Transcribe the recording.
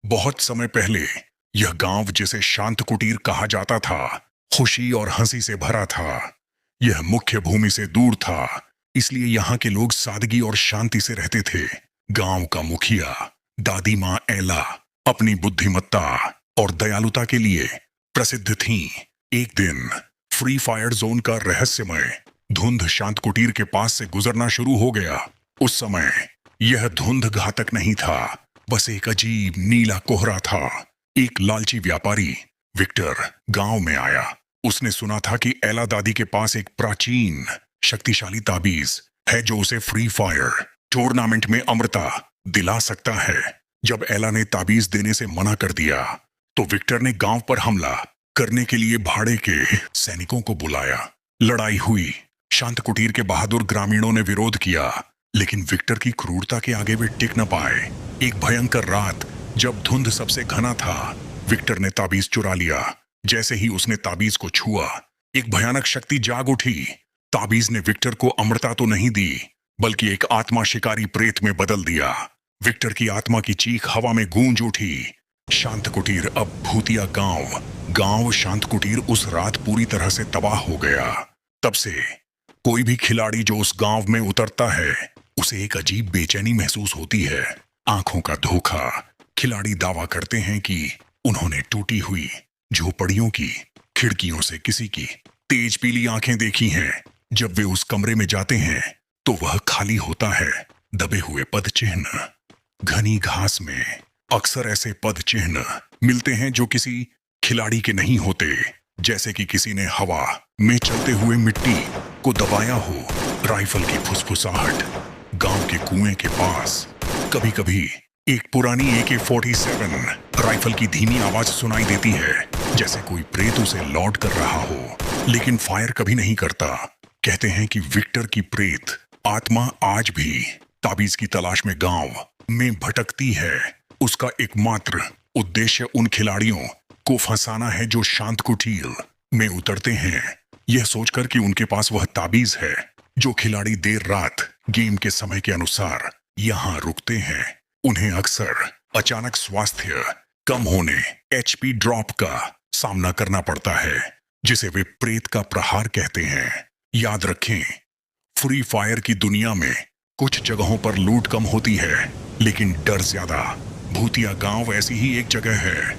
बहुत समय पहले यह गांव, जिसे शांत कुटीर कहा जाता था, खुशी और हंसी से भरा था। यह मुख्य भूमि से दूर था, इसलिए यहाँ के लोग सादगी और शांति से रहते थे। गांव का मुखिया, दादी माँ एला, अपनी बुद्धिमत्ता और दयालुता के लिए प्रसिद्ध थीं। एक दिन फ्री फायर जोन का रहस्यमय धुंध शांत कुटीर के पास से गुजरना शुरू हो गया। उस समय यह धुंध घातक नहीं था, बस एक अजीब नीला कोहरा था। एक लालची व्यापारी विक्टर गांव में आया। उसने सुना था कि एला दादी के पास एक प्राचीन शक्तिशाली ताबीज है जो उसे फ्री फायर टूर्नामेंट में अमरता दिला सकता है। जब एला ने ताबीज देने से मना कर दिया तो विक्टर ने गांव पर हमला करने के लिए भाड़े के सैनिकों को बुलाया। लड़ाई हुई। शांत कुटीर के बहादुर ग्रामीणों ने विरोध किया, लेकिन विक्टर की क्रूरता के आगे वे टिक न पाए। एक भयंकर रात, जब धुंध सबसे घना था, विक्टर ने ताबीज चुरा लिया। जैसे ही उसने ताबीज को छुआ, एक भयानक शक्ति जाग उठी। ताबीज ने विक्टर को अमरता तो नहीं दी, बल्कि एक आत्मा शिकारी प्रेत में बदल दिया। विक्टर की आत्मा की चीख हवा में गूंज उठी। शांत कुटीर अब भूतिया गांव शांत कुटीर उस रात पूरी तरह से तबाह हो गया। तब से कोई भी खिलाड़ी जो उस गांव में उतरता है, उसे एक अजीब बेचैनी महसूस होती है। आंखों का धोखा। खिलाड़ी दावा करते हैं कि उन्होंने टूटी हुई झोपड़ियों की खिड़कियों से किसी की तेज पीली आंखें देखी हैं। जब वे उस कमरे में जाते हैं तो वह खाली होता है। दबे हुए पद चिन्ह। घनी घास में अक्सर ऐसे पद चिन्ह मिलते हैं जो किसी खिलाड़ी के नहीं होते, जैसे कि किसी ने हवा में चलते हुए मिट्टी को दबाया हो। राइफल की फुसफुसाहट। गांव के कुएं के पास कभी कभी एक पुरानी AK-47 राइफल की धीमी आवाज सुनाई देती है, जैसे कोई प्रेत उसे लौट कर रहा हो, लेकिन फायर कभी नहीं करता। कहते हैं कि विक्टर की प्रेत आत्मा आज भी ताबीज की तलाश में गांव में भटकती है। उसका एकमात्र उद्देश्य उन खिलाड़ियों को फंसाना है जो शांत कुटीर में उतरते हैं, यह सोचकर कि उनके पास वह ताबीज है। जो खिलाड़ी देर रात गेम के समय के अनुसार यहाँ रुकते हैं, उन्हें अक्सर अचानक स्वास्थ्य कम होने HP ड्रॉप का सामना करना पड़ता है, जिसे वे प्रेत का प्रहार कहते हैं। याद रखें, फ्री फायर की दुनिया में कुछ जगहों पर लूट कम होती है, लेकिन डर ज्यादा। भूतिया गांव ऐसी ही एक जगह है